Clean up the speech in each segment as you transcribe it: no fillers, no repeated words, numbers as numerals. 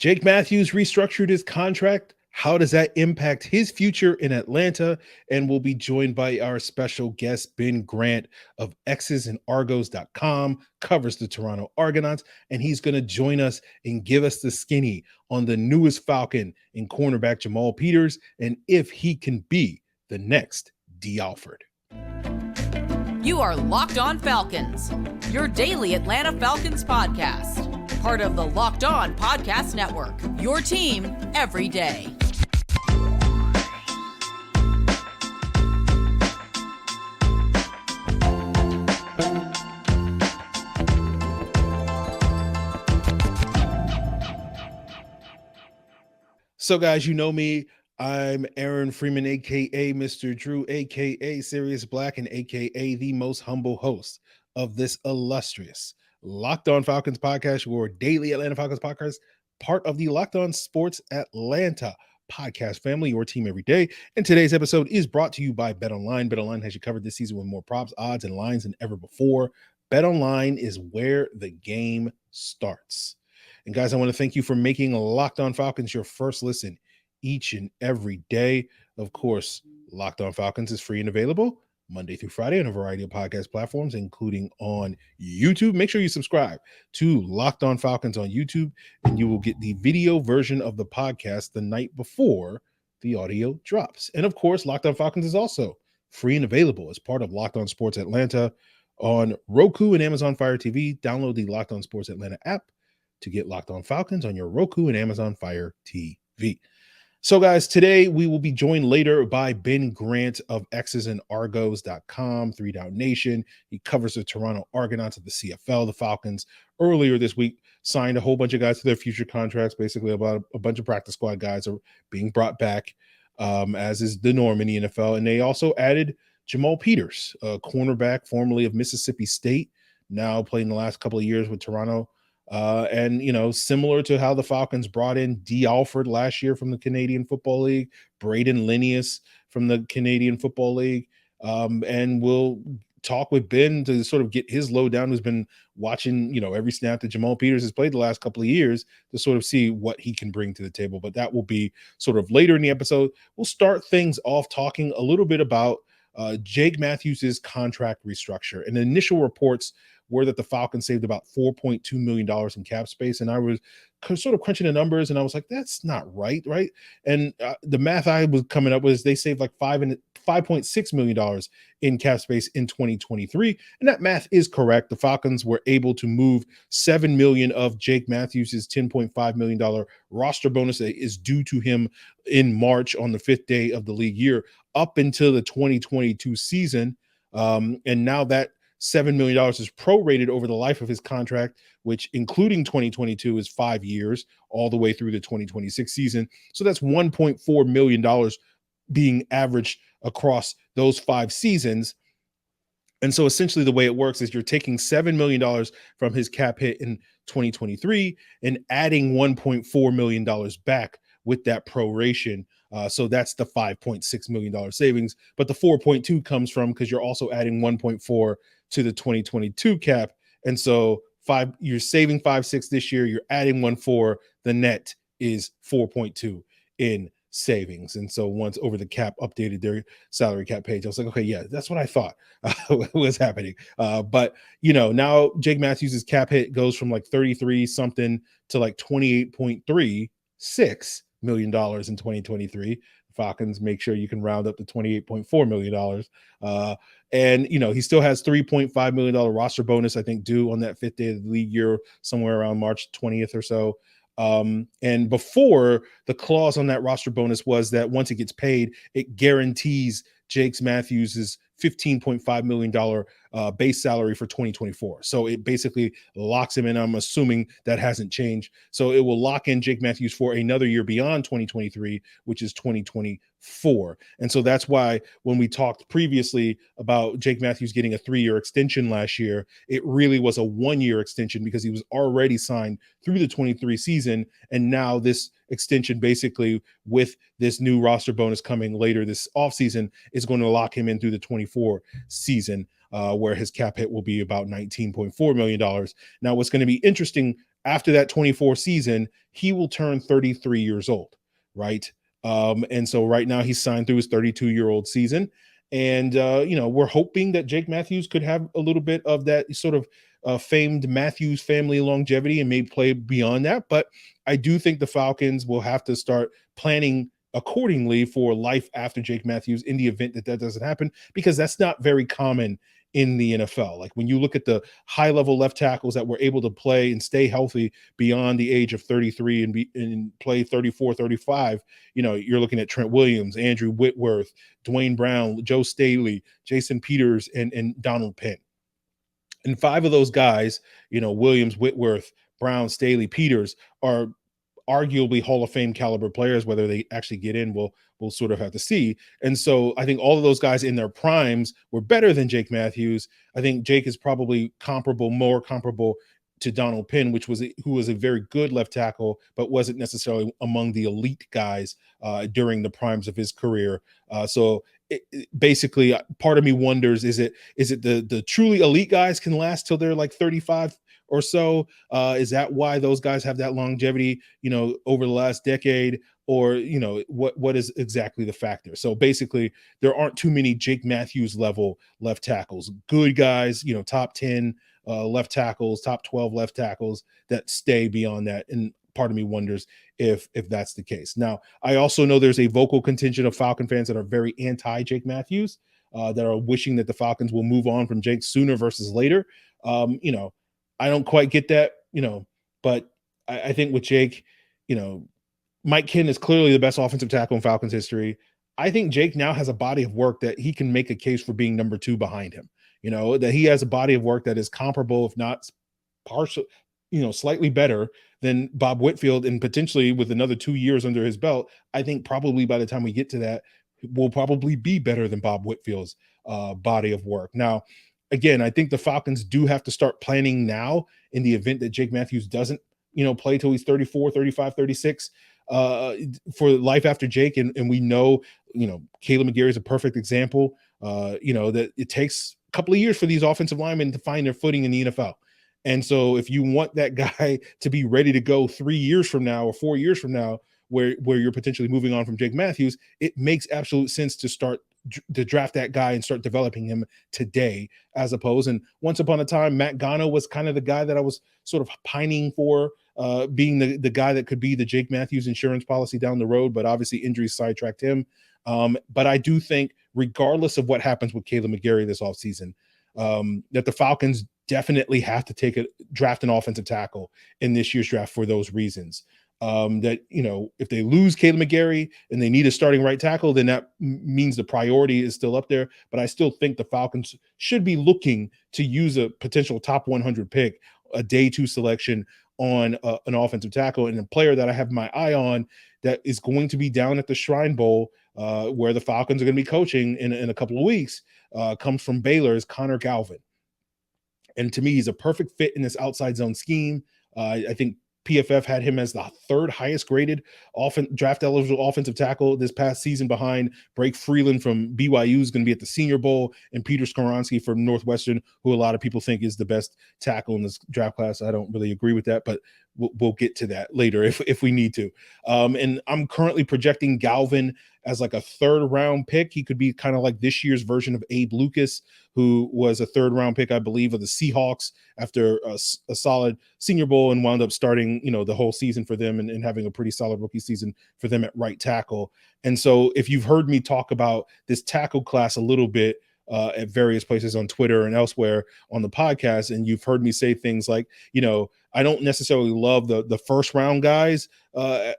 Jake Matthews restructured his contract. How does that impact his future in Atlanta? And we'll be joined by our special guest, Ben Grant of xsandArgos.com, covers the Toronto Argonauts, and he's going to join us and give us the skinny on the newest Falcon in cornerback Jamal Peters and if he can be the next D. Alford. You are Locked On Falcons, your daily Atlanta Falcons podcast. Part of the Locked On Podcast Network, your team every day. So, guys, you know me. I'm Aaron Freeman, a.k.a. Mr. Drew, a.k.a. Sirius Black, and a.k.a. the most humble host of this illustrious Locked On Falcons podcast, your daily Atlanta Falcons podcast, part of the Locked On Sports Atlanta podcast family, your team every day. And today's episode is brought to you by BetOnline. BetOnline has you covered this season with more props, odds, and lines than ever before. BetOnline is where the game starts. And guys, I want to thank you for making Locked On Falcons your first listen each and every day. Of course, Locked On Falcons is free and available Monday through Friday on a variety of podcast platforms, including on YouTube. Make sure you subscribe to Locked On Falcons on YouTube, and you will get the video version of the podcast the night before the audio drops. And of course, Locked On Falcons is also free and available as part of Locked On Sports Atlanta on Roku and Amazon Fire TV. Download the Locked On Sports Atlanta app to get Locked On Falcons on your Roku and Amazon Fire TV. So, guys, today we will be joined later by Ben Grant of xsandArgos.com, 3 Down Nation. He covers the Toronto Argonauts of the CFL. The Falcons earlier this week signed a whole bunch of guys to their future contracts. Basically, about a bunch of practice squad guys are being brought back, as is the norm in the NFL. And they also added Jamal Peters, a cornerback formerly of Mississippi State, now playing the last couple of years with Toronto. And, you know, similar to how the Falcons brought in D. Alford last year from the Canadian Football League, Braden Linnaeus from the Canadian Football League. And we'll talk with Ben to sort of get his lowdown, who's been watching, you know, every snap that Jamal Peters has played the last couple of years to sort of see what he can bring to the table. But that will be sort of later in the episode. We'll start things off talking a little bit about Jake Matthews' contract restructure. And the initial reports were that the Falcons saved about $4.2 million in cap space. And I was sort of crunching the numbers, and I was like, that's not right? And the math I was coming up with, they saved like $5.6 million in cap space in 2023. And that math is correct. The Falcons were able to move $7 million of Jake Matthews' $10.5 million roster bonus that is due to him in March on the 5th day of the league year up until the 2022 season. And now that $7 million is prorated over the life of his contract, which including 2022 is 5 years, all the way through the 2026 season. So that's $1.4 million being averaged across those 5 seasons. And so essentially the way it works is you're taking $7 million from his cap hit in 2023 and adding $1.4 million back with that proration. So that's the $5.6 million savings. But the 4.2 comes from because you're also adding 1.4 to the 2022 cap. And so you're saving 5.6 this year, you're adding 1.4, the net is 4.2 in savings. And so once Over the Cap updated their salary cap page, I was like, okay, yeah, that's what I thought was happening. But you know, now Jake Matthews' cap hit goes from like 33 something to like $28.36 million in 2023. Falcons make sure you can round up to $28.4 million. And, you know, he still has $3.5 million roster bonus, I think, due on that 5th day of the league year, somewhere around March 20th or so. And before, the clause on that roster bonus was that once it gets paid, it guarantees Jake Matthews' $15.5 million base salary for 2024. So it basically locks him in. I'm assuming that hasn't changed. So it will lock in Jake Matthews for another year beyond 2023, which is 2024. And so that's why when we talked previously about Jake Matthews getting a 3-year extension last year, it really was a 1-year extension because he was already signed through the 23 season. And now this extension, basically with this new roster bonus coming later this offseason, is going to lock him in through the 24 season, where his cap hit will be about $19.4 million. Now, what's going to be interesting after that 24 season, he will turn 33 years old, right? And so right now he's signed through his 32-year-old season. And, we're hoping that Jake Matthews could have a little bit of that sort of famed Matthews family longevity and maybe play beyond that. But I do think the Falcons will have to start planning accordingly for life after Jake Matthews in the event that that doesn't happen, because that's not very common in the NFL. Like when you look at the high level left tackles that were able to play and stay healthy beyond the age of 33 and play 34, 35, you're looking at Trent Williams, Andrew Whitworth, Dwayne Brown, Joe Staley, Jason Peters, and Donald Penn. And five of those guys, Williams, Whitworth, Brown, Staley, Peters, are arguably Hall of Fame caliber players. Whether they actually get in, we'll sort of have to see. And so I think all of those guys in their primes were better than Jake Matthews. I think Jake is probably more comparable to Donald Penn, who was a very good left tackle, but wasn't necessarily among the elite guys during the primes of his career. So basically, part of me wonders: is it the truly elite guys can last till they're like 35 or so? Is that why those guys have that longevity, over the last decade? Or, what is exactly the factor? So basically, there aren't too many Jake Matthews level left tackles, good guys, top 10 left tackles, top 12 left tackles that stay beyond that. And part of me wonders if that's the case. Now, I also know there's a vocal contingent of Falcon fans that are very anti Jake Matthews, that are wishing that the Falcons will move on from Jake sooner versus later. I don't quite get that, but I think with Jake, Mike Ken is clearly the best offensive tackle in Falcons history. I think Jake now has a body of work that he can make a case for being number 2 behind him. That he has a body of work that is comparable, if not partial, slightly better than Bob Whitfield, and potentially with another 2 years under his belt, I think probably by the time we get to that, will probably be better than Bob Whitfield's body of work. Now, again, I think the Falcons do have to start planning now in the event that Jake Matthews doesn't, play till he's 34, 35, 36 for life after Jake. And we know, Caleb McGarry is a perfect example, that it takes a couple of years for these offensive linemen to find their footing in the NFL. And so if you want that guy to be ready to go 3 years from now or 4 years from now, where you're potentially moving on from Jake Matthews, it makes absolute sense to draft that guy and start developing him today, as opposed. And once upon a time, Matt Gano was kind of the guy that I was sort of pining for, being the guy that could be the Jake Matthews insurance policy down the road, but obviously injuries sidetracked him. But I do think, regardless of what happens with Caleb McGarry this offseason, that the Falcons definitely have to draft an offensive tackle in this year's draft for those reasons. That, if they lose Caleb McGarry and they need a starting right tackle, then that means the priority is still up there. But I still think the Falcons should be looking to use a potential top 100 pick, a day 2 selection on an offensive tackle. And a player that I have my eye on that is going to be down at the Shrine Bowl, where the Falcons are going to be coaching in a couple of weeks, comes from Baylor, is Connor Galvin. And to me, he's a perfect fit in this outside zone scheme. I think PFF had him as the 3rd highest graded draft eligible offensive tackle this past season, behind Blake Freeland from BYU, is going to be at the Senior Bowl, and Peter Skoronski from Northwestern, who a lot of people think is the best tackle in this draft class. I don't really agree with that, but we'll get to that later if we need to. And I'm currently projecting Galvin as like a 3rd round pick. He could be kind of like this year's version of Abe Lucas, who was a 3rd round pick, I believe, of the Seahawks after a solid Senior Bowl, and wound up starting, the whole season for them and having a pretty solid rookie season for them at right tackle. And so if you've heard me talk about this tackle class a little bit at various places on Twitter and elsewhere on the podcast, and you've heard me say things like, I don't necessarily love the 1st round guys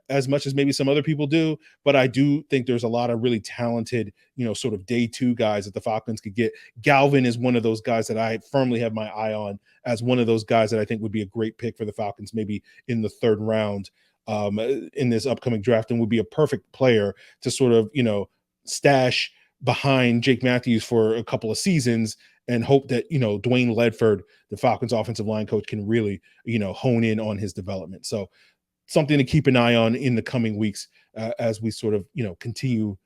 as much as maybe some other people do, but I do think there's a lot of really talented, sort of day 2 guys that the Falcons could get. Galvin is one of those guys that I firmly have my eye on as one of those guys that I think would be a great pick for the Falcons, maybe in the 3rd round in this upcoming draft, and would be a perfect player to sort of, stash behind Jake Matthews for a couple of seasons and hope that, Dwayne Ledford, the Falcons offensive line coach, can really, hone in on his development. So something to keep an eye on in the coming weeks as we sort of, continue,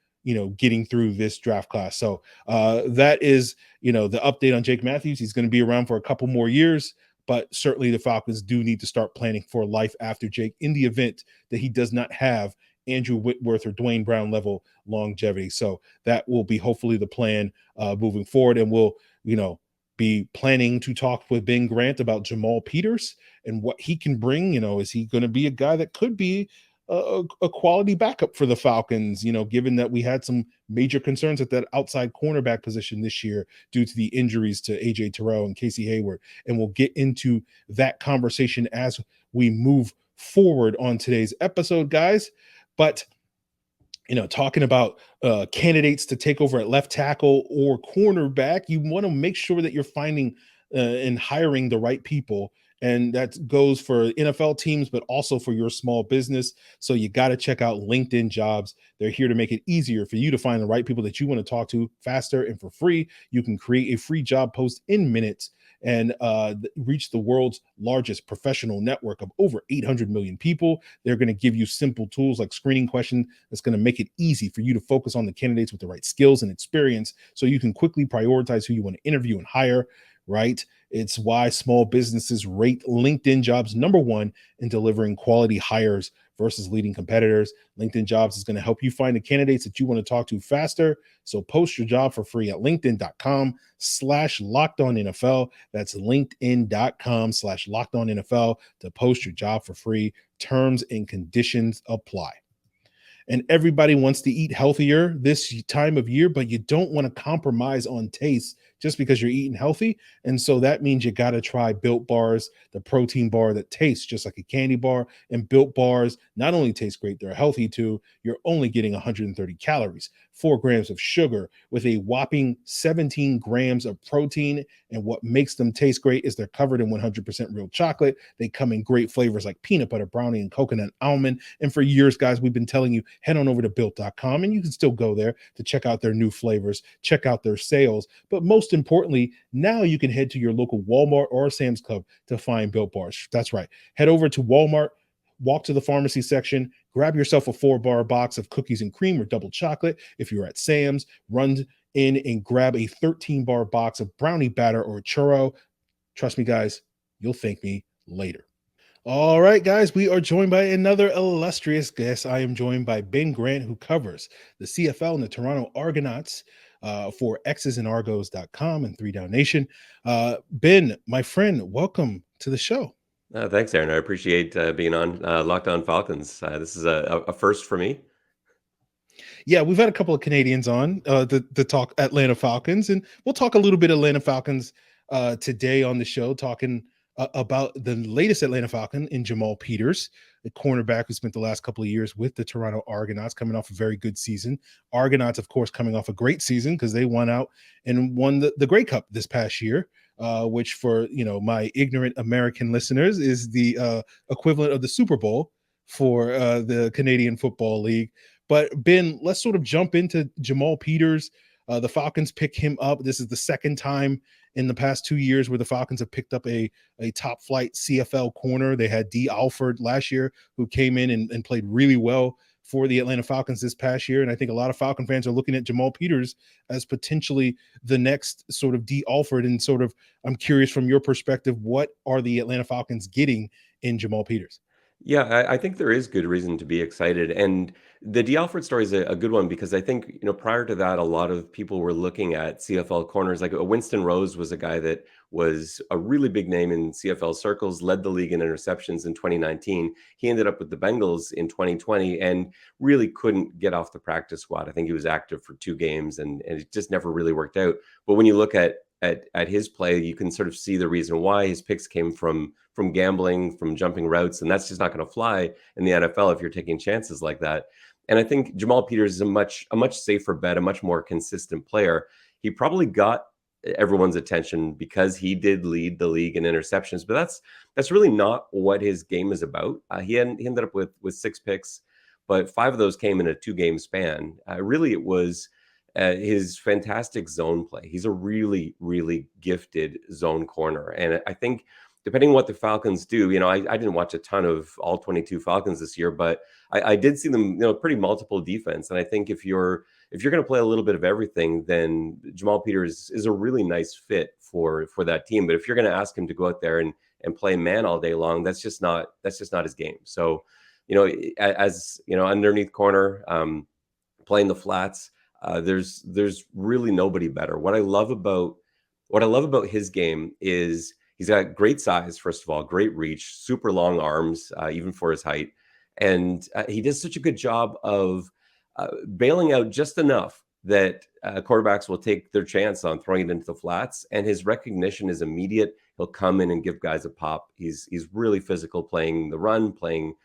getting through this draft class. So that is, the update on Jake Matthews. He's going to be around for a couple more years, but certainly the Falcons do need to start planning for life after Jake in the event that he does not have Andrew Whitworth or Dwayne Brown level longevity. So that will be hopefully the plan moving forward. And we'll, be planning to talk with Ben Grant about Jamal Peters and what he can bring. Is he going to be a guy that could be a quality backup for the Falcons, given that we had some major concerns at that outside cornerback position this year due to the injuries to AJ Terrell and Casey Hayward. And we'll get into that conversation as we move forward on today's episode, guys. But talking about candidates to take over at left tackle or cornerback, you want to make sure that you're finding and hiring the right people. And that goes for NFL teams, but also for your small business. So you got to check out LinkedIn Jobs. They're here to make it easier for you to find the right people that you want to talk to faster and for free. You can create a free job post in minutes and reach the world's largest professional network of over 800 million people. They're going to give you simple tools like screening questions that's going to make it easy for you to focus on the candidates with the right skills and experience so you can quickly prioritize who you want to interview and hire, right? It's why small businesses rate LinkedIn Jobs number one in delivering quality hires versus leading competitors. LinkedIn Jobs is going to help you find the candidates that you want to talk to faster. So post your job for free at linkedin.com/lockedonnfl. That's linkedin.com/lockedonnfl to post your job for free. Terms and conditions apply. And everybody wants to eat healthier this time of year, but you don't want to compromise on taste just because you're eating healthy. And so that means you got to try Built Bars, the protein bar that tastes just like a candy bar. And Built Bars not only taste great, they're healthy too. You're only getting 130 calories, 4 grams of sugar with a whopping 17 grams of protein. And what makes them taste great is they're covered in 100% real chocolate. They come in great flavors like peanut butter brownie and coconut almond. And for years, guys, we've been telling you, head on over to built.com and you can still go there to check out their new flavors, check out their sales. But most importantly, now you can head to your local Walmart or Sam's Club to find Built Bars. That's right. Head over to Walmart, walk to the pharmacy section, grab yourself a 4-bar box of cookies and cream or double chocolate. If you're at Sam's, run in and grab a 13-bar box of brownie batter or churro. Trust me, guys, you'll thank me later. All right, guys, we are joined by another illustrious guest. I am joined by Ben Grant, who covers the CFL and the Toronto Argonauts for xsandargos.com and 3Down Nation. Ben, my friend, welcome to the show. Thanks, Aaron. I appreciate being on Locked On Falcons. This is a first for me. Yeah, we've had a couple of Canadians on to talk Atlanta Falcons, and we'll talk a little bit Atlanta Falcons today on the show, talking about the latest Atlanta Falcon in Jamal Peters, the cornerback who spent the last couple of years with the Toronto Argonauts, coming off a very good season. Argonauts, of course, coming off a great season because they won out and won the Grey Cup this past year, which for my ignorant American listeners is the equivalent of the Super Bowl for the Canadian Football League. But Ben, let's sort of jump into Jamal Peters. The Falcons pick him up. This is the second time in the past 2 years where the Falcons have picked up a top flight CFL corner. They had D. Alford last year, who came in and played really well for the Atlanta Falcons this past year. And I think a lot of Falcon fans are looking at Jamal Peters as potentially the next sort of D. Alford. And sort of, I'm curious from your perspective, what are the Atlanta Falcons getting in Jamal Peters? Yeah, I think there is good reason to be excited. And the D. Alford story is a good one because I think, prior to that, a lot of people were looking at CFL corners. Like Winston Rose was a guy that was a really big name in CFL circles, led the league in interceptions in 2019. He ended up with the Bengals in 2020 and really couldn't get off the practice squad. I think he was active for 2 games and it just never really worked out. But when you look at his play, you can sort of see the reason why. His picks came from gambling, from jumping routes, and that's just not going to fly in the NFL if you're taking chances like that. And I think Jamal Peters is a much safer bet, a much more consistent player. He probably got everyone's attention because he did lead the league in interceptions, but that's really not what his game is about. He ended up with 6 picks, but 5 of those came in a 2-game span. Really, it was his fantastic zone play. He's a really, really gifted zone corner. And I think depending on what the Falcons do, I didn't watch a ton of all 22 Falcons this year, but I did see them, pretty multiple defense. And I think if you're going to play a little bit of everything, then Jamal Peters is a really nice fit for that team. But if you're going to ask him to go out there and and play man all day long, that's just not his game. So, as underneath corner, playing the flats, there's really nobody better. What I love about his game is he's got great size, first of all, great reach, super long arms, even for his height, and he does such a good job of bailing out just enough that quarterbacks will take their chance on throwing it into the flats, and his recognition is immediate. He'll come in and give guys a pop. He's really physical, playing the run, playing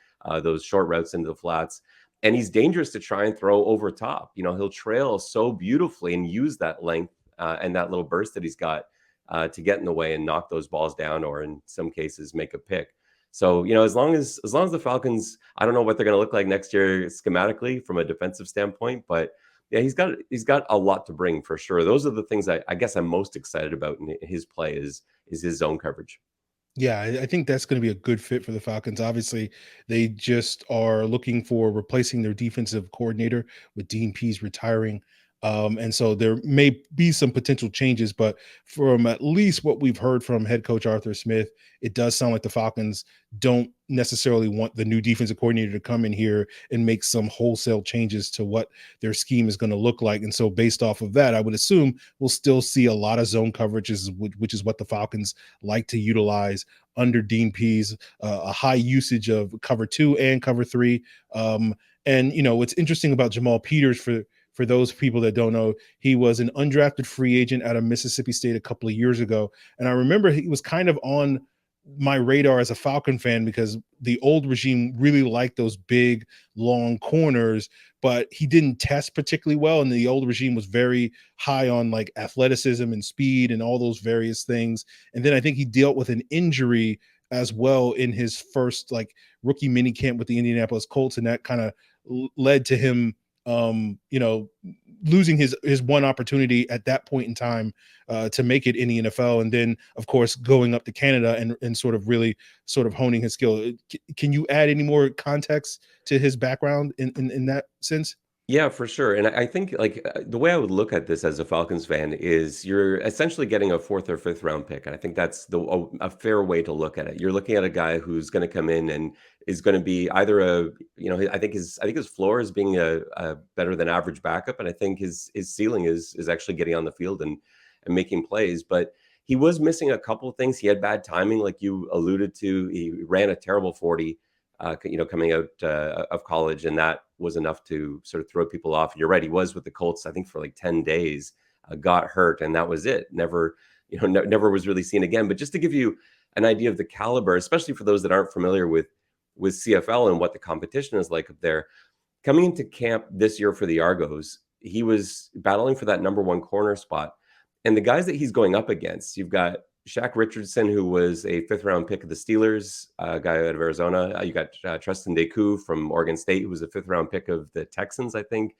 those short routes into the flats, and he's dangerous to try and throw over top. He'll trail so beautifully and use that length and that little burst that he's got to get in the way and knock those balls down, or in some cases make a pick. So, as long as the Falcons, I don't know what they're going to look like next year schematically from a defensive standpoint, but yeah, he's got a lot to bring for sure. Those are the things I guess I'm most excited about in his play is his zone coverage. Yeah, I think that's going to be a good fit for the Falcons. Obviously, they just are looking for replacing their defensive coordinator with Dean Pease retiring. And so there may be some potential changes, but from at least what we've heard from head coach Arthur Smith, it does sound like the Falcons don't necessarily want the new defensive coordinator to come in here and make some wholesale changes to what their scheme is going to look like. And so based off of that, I would assume we'll still see a lot of zone coverages, which is what the Falcons like to utilize under Dean Pease, a high usage of cover 2 and cover 3. And what's interesting about Jamal Peters, for those people that don't know, he was an undrafted free agent out of Mississippi State a couple of years ago. And I remember he was kind of on my radar as a Falcon fan because the old regime really liked those big, long corners, but he didn't test particularly well. And the old regime was very high on like athleticism and speed and all those various things. And then I think he dealt with an injury as well in his first like rookie mini camp with the Indianapolis Colts. And that kind of led to him losing his one opportunity at that point in time to make it in the NFL. And then of course, going up to Canada and sort of honing his skill. Can you add any more context to his background in that sense? Yeah, for sure. And I think the way I would look at this as a Falcons fan is you're essentially getting a 4th or 5th round pick. And I think that's a fair way to look at it. You're looking at a guy who's going to come in and is going to be either I think his floor is being a better than average backup. And I think his ceiling is actually getting on the field and making plays. But he was missing a couple of things. He had bad timing, like you alluded to. He ran a terrible 40. Coming out of college, and that was enough to sort of throw people off. You're right; he was with the Colts, I think, for like 10 days, got hurt, and that was it. Never was really seen again. But just to give you an idea of the caliber, especially for those that aren't familiar with CFL and what the competition is like up there, coming into camp this year for the Argos, he was battling for that number 1 corner spot, and the guys that he's going up against, you've got Shaq Richardson, who was a 5th round pick of the Steelers, a guy out of Arizona. You got Tristan Deku from Oregon State, who was a 5th round pick of the Texans, I think.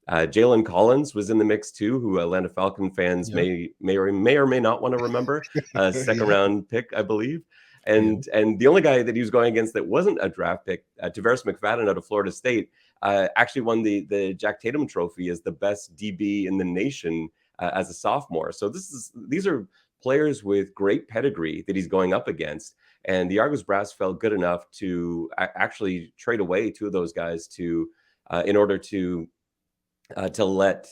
Jalen Collins was in the mix too, who Atlanta Falcon fans may or may not want to remember. 2nd round pick, I believe. And the only guy that he was going against that wasn't a draft pick, Tavares McFadden out of Florida State, actually won the Jack Tatum Trophy as the best DB in the nation as a sophomore. So these are players with great pedigree that he's going up against. And the Argos brass felt good enough to actually trade away 2 of those guys in order to let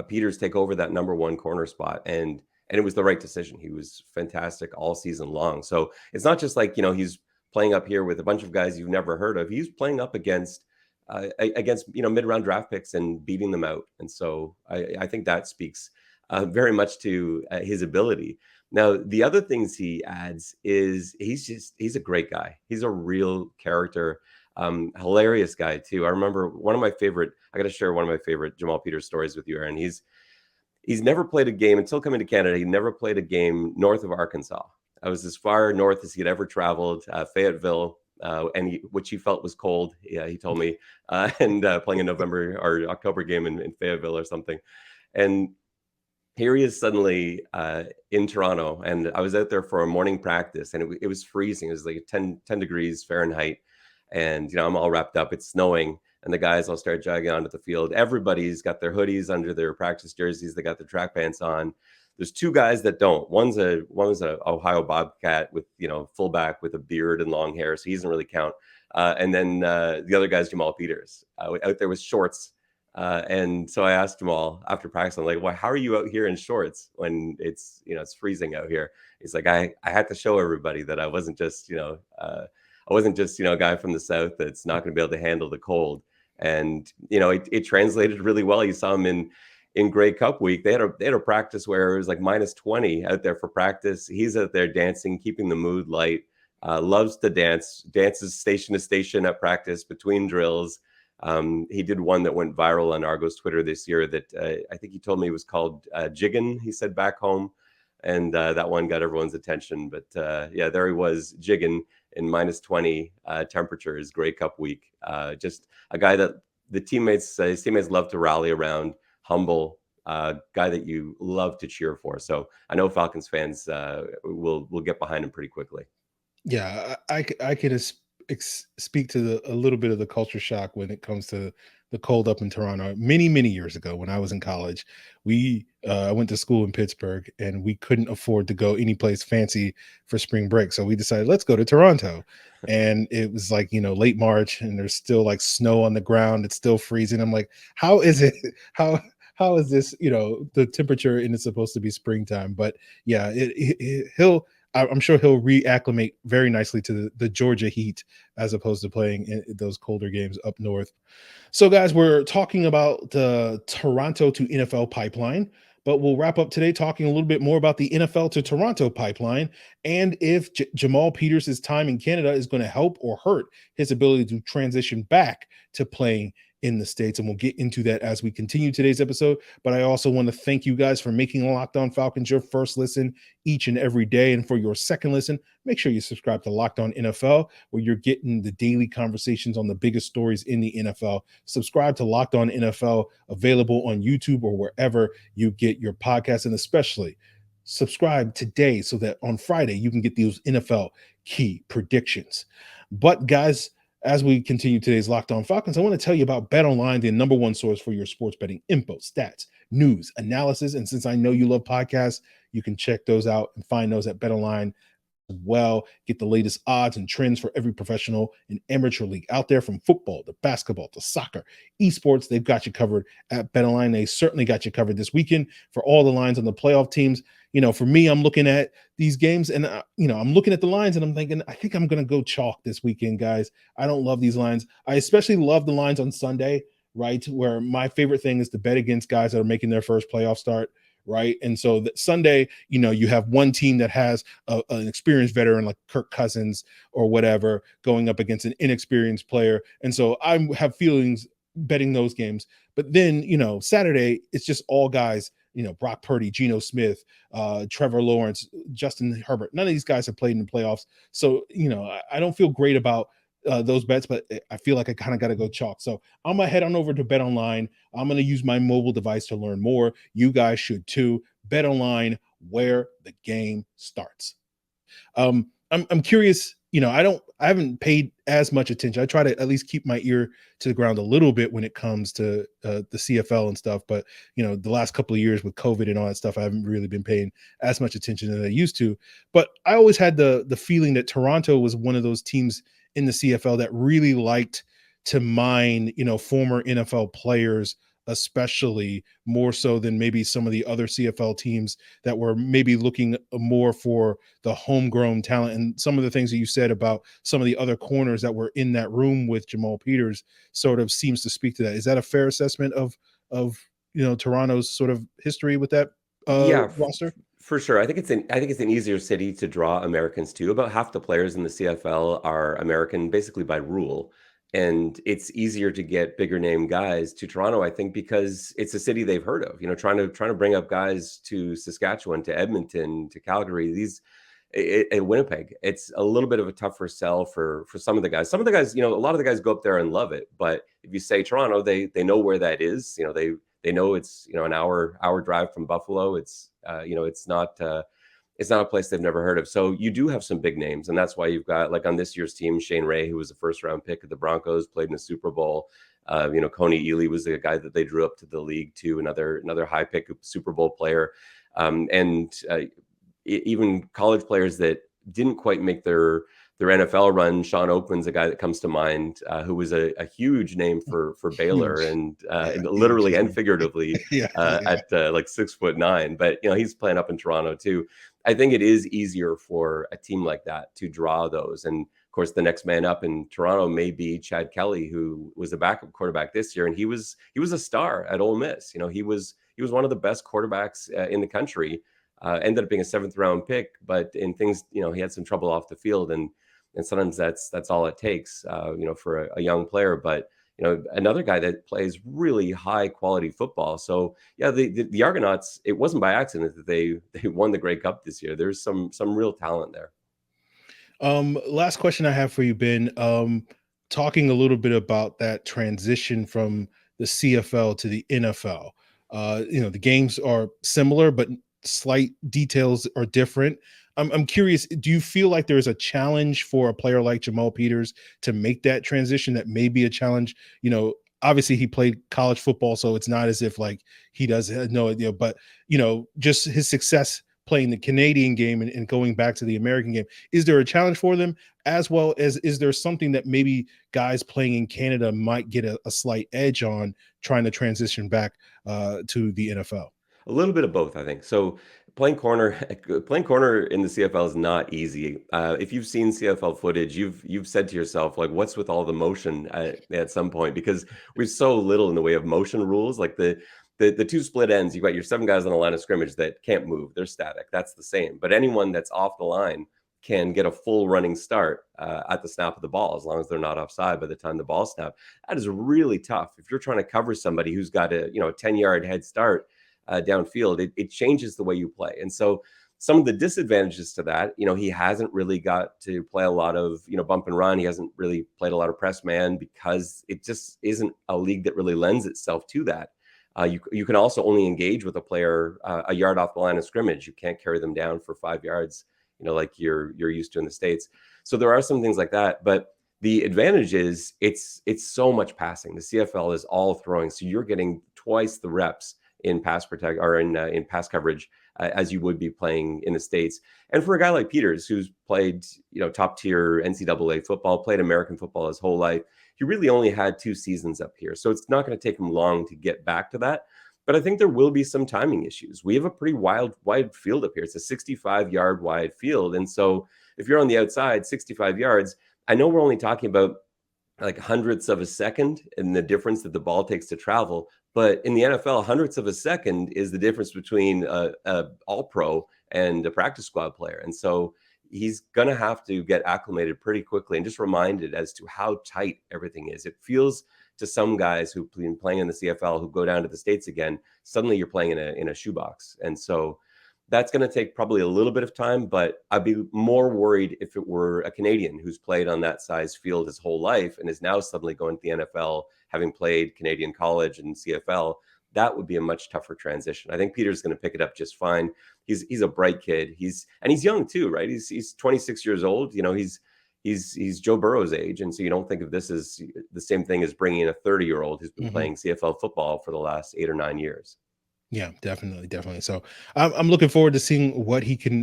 Peters take over that number 1 corner spot. And it was the right decision. He was fantastic all season long. So it's not just like, he's playing up here with a bunch of guys you've never heard of. He's playing up against mid-round draft picks and beating them out. And so I think that speaks very much to his ability. Now, the other things he adds is he's a great guy. He's a real character, hilarious guy too. I remember I got to share one of my favorite Jamal Peters stories with you, Aaron. He's never played a game until coming to Canada. He never played a game north of Arkansas. I was as far north as he'd ever traveled, Fayetteville, which he felt was cold. Yeah, he told me, and playing a November or October game in Fayetteville or something. And here he is suddenly in Toronto, and I was out there for a morning practice, and it was freezing. It was like 10 degrees Fahrenheit, and I'm all wrapped up. It's snowing, and the guys all start jogging onto the field. Everybody's got their hoodies under their practice jerseys. They got their track pants on. there's two guys that don't. One was a Ohio Bobcat with, fullback with a beard and long hair, so he doesn't really count. And then the other guy's Jamal Peters, out there with shorts. And so I asked Jamal after practice, I'm like, "Well, how are you out here in shorts when it's freezing out here?" He's like, "I had to show everybody that I wasn't just a guy from the South that's not going to be able to handle the cold." And it translated really well. You saw him in Grey Cup week. They had a practice where it was like -20 out there for practice. He's out there dancing, keeping the mood light. Loves to dances station to station at practice between drills. He did one that went viral on Argo's Twitter this year that I think he told me was called Jiggin, he said back home. And that one got everyone's attention. But yeah, there he was jigging in -20 temperatures, Grey Cup week. Just a guy that his teammates love to rally around, humble, guy that you love to cheer for. So I know Falcons fans will get behind him pretty quickly. Yeah, I could speak to a little bit of the culture shock when it comes to the cold up in Toronto. Many years ago, when I was in college, I went to school in Pittsburgh, and we couldn't afford to go anyplace fancy for spring break, so we decided let's go to Toronto. And it was like late March, and there's still like snow on the ground. It's still freezing. I'm like, how is it? How is this? The temperature, and it's supposed to be springtime, but yeah, I'm sure he'll reacclimate very nicely to the Georgia heat as opposed to playing in those colder games up north. So, guys, we're talking about the Toronto to NFL pipeline, but we'll wrap up today talking a little bit more about the NFL to Toronto pipeline and if Jamal Peters' time in Canada is going to help or hurt his ability to transition back to playing in the States. And we'll get into that as we continue today's episode. But I also want to thank you guys for making Locked On Falcons your first listen each and every day. And for your second listen, make sure you subscribe to Locked On NFL, where you're getting the daily conversations on the biggest stories in the NFL. Subscribe to Locked On NFL, available on YouTube or wherever you get your podcasts, and especially subscribe today so that on Friday you can get those NFL key predictions. But guys, as we continue today's Locked On Falcons, I want to tell you about BetOnline, the number one source for your sports betting info, stats, news, analysis. And since I know you love podcasts, you can check those out and find those at BetOnline as well. Get the latest odds and trends for every professional and amateur league out there, from football to basketball to soccer, esports. They've got you covered at BetOnline. They certainly got you covered this weekend for all the lines on the playoff teams. For me, I'm looking at these games and, I'm looking at the lines and I'm thinking, I think I'm going to go chalk this weekend, guys. I don't love these lines. I especially love the lines on Sunday, right? Where my favorite thing is to bet against guys that are making their first playoff start, right? And so that Sunday, you have one team that has an experienced veteran like Kirk Cousins or whatever going up against an inexperienced player. And so I have feelings betting those games. But then, Saturday, it's just all guys, Brock Purdy, Geno Smith, Trevor Lawrence, Justin Herbert. None of these guys have played in the playoffs. So, I don't feel great about those bets, but I feel like I kind of got to go chalk. So I'm going to head on over to BetOnline. I'm going to use my mobile device to learn more. You guys should too. BetOnline, where the game starts. I'm curious. I haven't paid as much attention. I try to at least keep my ear to the ground a little bit when it comes to the CFL and stuff. But, the last couple of years with COVID and all that stuff, I haven't really been paying as much attention as I used to. But I always had the feeling that Toronto was one of those teams in the CFL that really liked to mine, former NFL players, especially more so than maybe some of the other CFL teams that were maybe looking more for the homegrown talent. And some of the things that you said about some of the other corners that were in that room with Jamal Peters sort of seems to speak to that. Is that a fair assessment of Toronto's sort of history with that roster? For sure. I think it's an easier city to draw Americans to. About half the players in the CFL are American, basically by rule. And it's easier to get bigger name guys to Toronto, I think, because it's a city they've heard of. Trying to bring up guys to Saskatchewan, to Edmonton, to Calgary, Winnipeg. It's a little bit of a tougher sell for some of the guys. Some of the guys, a lot of the guys go up there and love it. But if you say Toronto, they know where that is. They know it's an hour drive from Buffalo. It's it's not a place they've never heard of. So you do have some big names, and that's why you've got, like, on this year's team, Shane Ray, who was a first-round pick of the Broncos, played in the Super Bowl. Coney Ely was the guy that they drew up to the league too, another high pick Super Bowl player. And even college players that didn't quite make their NFL run. Sean Oakland's a guy that comes to mind, who was a huge name for Baylor, Huge. and Yeah, literally huge. and figuratively Yeah, at like 6'9". But he's playing up in Toronto too. I think it is easier for a team like that to draw those. And of course, the next man up in Toronto may be Chad Kelly, who was a backup quarterback this year, and he was a star at Ole Miss. He was one of the best quarterbacks in the country. Ended up being a 7th round pick, but in things, he had some trouble off the field, and sometimes that's all it takes, for a young player. But another guy that plays really high quality football. So yeah, the Argonauts, it wasn't by accident that they won the Grey Cup this year. There's some real talent there. Last question I have for you, Ben. Talking a little bit about that transition from the CFL to the NFL. The games are similar, but slight details are different. I'm curious, do you feel like there is a challenge for a player like Jamal Peters to make that transition? That may be a challenge. Obviously he played college football, so it's not as if like he doesn't know it, but just his success playing the Canadian game and going back to the American game. Is there a challenge for them, as well as is there something that maybe guys playing in Canada might get a slight edge on trying to transition back to the NFL? A little bit of both, I think. So playing corner in the CFL is not easy. If you've seen CFL footage, you've said to yourself, like, what's with all the motion at some point? Because we've so little in the way of motion rules. Like the 2 split ends, you've got your 7 guys on the line of scrimmage that can't move. They're static. That's the same. But anyone that's off the line can get a full running start at the snap of the ball, as long as they're not offside by the time the ball snaps. That is really tough. If you're trying to cover somebody who's got a 10-yard head start downfield, it changes the way you play. And so some of the disadvantages to that, he hasn't really got to play a lot of, bump and run. He hasn't really played a lot of press man, because it just isn't a league that really lends itself to that. You can also only engage with a player a yard off the line of scrimmage. You can't carry them down for 5 yards, like you're used to in the States. So there are some things like that, but the advantage is it's so much passing. The CFL is all throwing, so you're getting twice the reps in pass protect or in pass coverage as you would be playing in the States. And for a guy like Peters, who's played top tier NCAA football, played American football his whole life, he really only had 2 seasons up here, so it's not going to take him long to get back to that. But I think there will be some timing issues. We have a pretty wide field up here. It's a 65-yard wide field, and so if you're on the outside, 65 yards, I know we're only talking about like hundredths of a second and the difference that the ball takes to travel. But in the NFL, hundredths of a second is the difference between a all-pro and a practice squad player. And so he's going to have to get acclimated pretty quickly and just reminded as to how tight everything is. It feels to some guys who've been playing in the CFL who go down to the States again, suddenly you're playing in a shoebox. And so that's going to take probably a little bit of time, but I'd be more worried if it were a Canadian who's played on that size field his whole life and is now suddenly going to the NFL, having played Canadian college and CFL. That would be a much tougher transition. I think Peter's going to pick it up just fine. He's a bright kid. He's young too, right? He's 26 years old. He's Joe Burrow's age, and so you don't think of this as the same thing as bringing in a 30-year-old who's been playing CFL football for the last 8 or 9 years. Yeah, definitely. So I'm looking forward to seeing what he can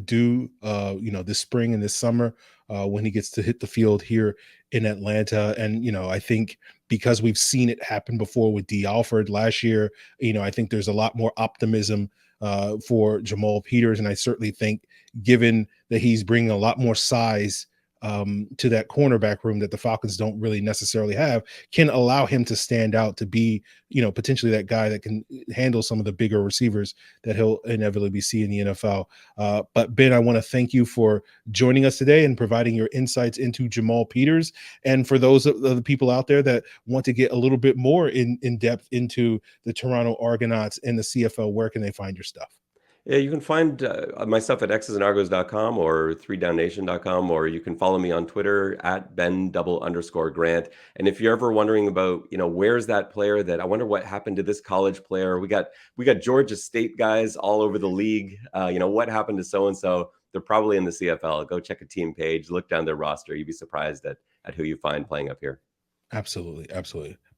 do, this spring and this summer when he gets to hit the field here in Atlanta. And, I think because we've seen it happen before with D. Alford last year, I think there's a lot more optimism for Jamal Peters. And I certainly think, given that he's bringing a lot more size to that cornerback room that the Falcons don't really necessarily have, can allow him to stand out to be, potentially that guy that can handle some of the bigger receivers that he'll inevitably be seeing in the NFL. But Ben, I want to thank you for joining us today and providing your insights into Jamal Peters. And for those of the people out there that want to get a little bit more in depth into the Toronto Argonauts and the CFL, where can they find your stuff? Yeah, you can find my stuff at xsandargos.com or 3downnation.com, or you can follow me on Twitter at Ben_Grant. And if you're ever wondering about, where's that player that I wonder what happened to this college player? We got Georgia State guys all over the league. What happened to so-and-so? They're probably in the CFL. Go check a team page, look down their roster. You'd be surprised at who you find playing up here. Absolutely.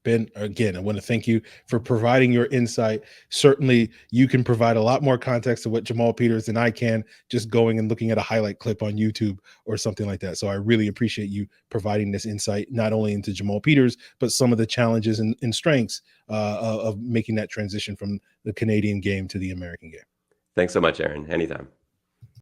Ben, again, I want to thank you for providing your insight. Certainly, you can provide a lot more context to what Jamal Peters than I can, just going and looking at a highlight clip on YouTube or something like that. So I really appreciate you providing this insight, not only into Jamal Peters, but some of the challenges and strengths of making that transition from the Canadian game to the American game. Thanks so much, Aaron. Anytime.